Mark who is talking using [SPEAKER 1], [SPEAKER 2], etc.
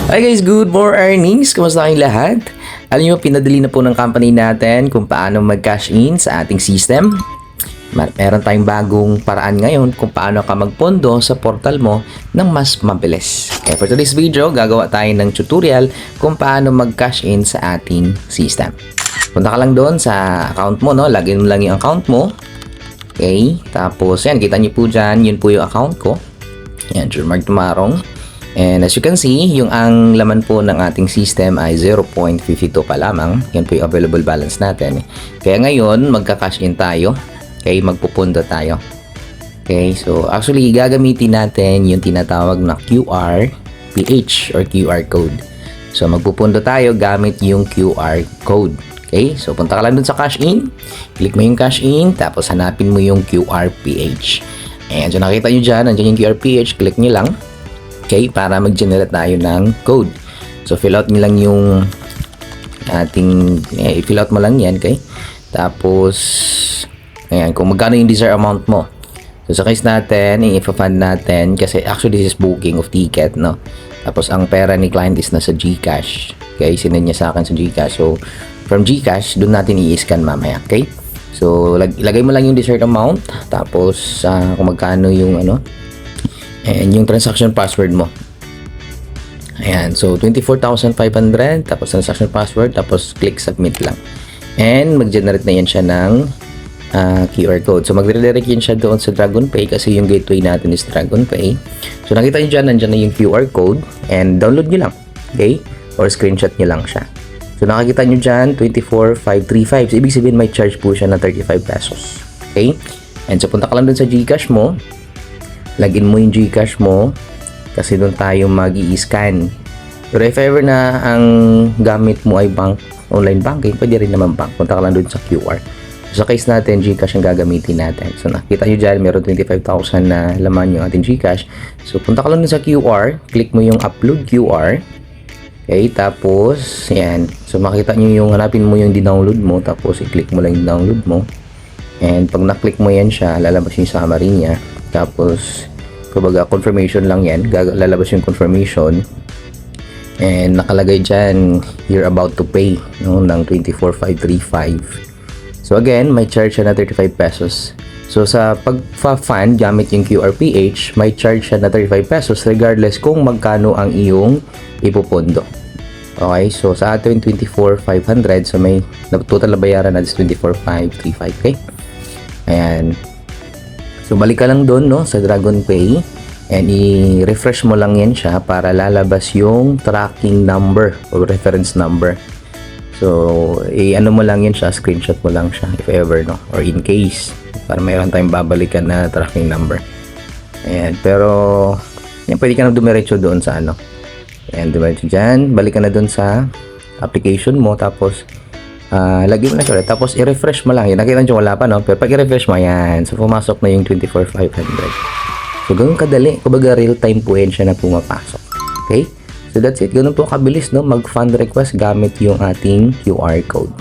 [SPEAKER 1] Hi guys, good morning! Kumusta kayong lahat? Alam nyo, pinadali na po ng company natin kung paano mag-cash in sa ating system. Meron tayong bagong paraan ngayon kung paano ka magpondo sa portal mo ng mas mabilis. Okay, for today's video, gagawa tayo ng tutorial kung paano mag-cash in sa ating system. Punta ka lang doon sa account mo, no? Lagyan mo lang yung account mo. Okay, tapos yan, kita nyo po dyan, yun po yung account ko. Yan, Mark Tumarong. And as you can see, yung ang laman po ng ating system ay 0.52 pa lamang. Yan po yung available balance natin. Kaya ngayon, magka-cash in tayo. Okay, magpupundo tayo. Okay, so actually, gagamitin natin yung tinatawag na QR PH or QR code. So magpupundo tayo gamit yung QR code. Okay, so punta ka lang dun sa cash in. Click mo yung cash in, tapos hanapin mo yung QR PH. Ayan, so nakita nyo dyan, nandiyan yung QR PH, click nyo lang. Okay, para mag-generate tayo ng code. So, fill out nyo lang yung ating, fill out mo lang yan, okay? Tapos, ayan, kung magkano yung desired amount mo. So, sa case natin, i-fund natin, kasi actually this is booking of ticket, no? Tapos, ang pera ni client is nasa GCash. Okay, sinend niya sa akin sa GCash. So, from GCash, doon natin i-scan mamaya, okay? So, ilagay mo lang yung desired amount. Tapos, kung magkano yung, and yung transaction password mo. Ayan. So, 24,500. Tapos, transaction password. Tapos, click submit lang. And, mag-generate na yan siya ng QR code. So, mag-redirect yan siya doon sa DragonPay kasi yung gateway natin is DragonPay. So, nakita nyo dyan, nandyan na yung QR code. And, download nyo lang. Okay? Or screenshot nyo lang siya. So, nakikita nyo dyan, 24,535. So, ibig sabihin, may charge po siya na 35 pesos. Okay? And, so, punta ka lang doon sa GCash mo. Lagin mo yung GCash mo kasi doon tayo mag-i-scan. Pero if ever na ang gamit mo ay online banking, pwede rin naman bank. Punta ka lang doon sa QR. So, sa case natin, GCash ang gagamitin natin. So, nakita nyo dyan, meron 25,000 na laman yung ating GCash. So, punta ka lang doon sa QR. Click mo yung upload QR. Okay, tapos, yan. So, makita nyo yung, hanapin mo yung dinownload mo. Tapos, i-click mo lang yung download mo. And, pag na-click mo yan siya, lalabas yung summary niya. Tapos, kumbaga, confirmation lang yan. Lalabas yung confirmation. And, nakalagay dyan, you're about to pay, no, ng 24,535. So, again, may charge siya na 35 pesos. So, sa pag-fund, gamit yung QRPH, may charge siya na 35 pesos regardless kung magkano ang iyong ipupondo. Okay, so sa atin 24,500. So, may total na bayaran na is 24,535. Okay? Ayan. So, balik ka lang doon, no, sa DragonPay and i-refresh mo lang yan siya para lalabas yung tracking number o reference number. So, i-ano mo lang yan siya, screenshot mo lang siya if ever, no, or in case para mayroon tayong babalikan na tracking number. Ayan, pero yan, pwede ka na dumiretso doon sa ayan, dumiretso dyan, balik ka na doon sa application mo, tapos lagyan mo na siya. Tapos, i-refresh mo lang. Yan, nakita nyo wala pa, no? Pero pag i-refresh mo, yan. So, pumasok na yung 24,500. So, ganun kadali. Kumbaga, real-time po yan siya na pumapasok. Okay? So, that's it. Ganun po kabilis, no? Mag-fund request gamit yung ating QR code.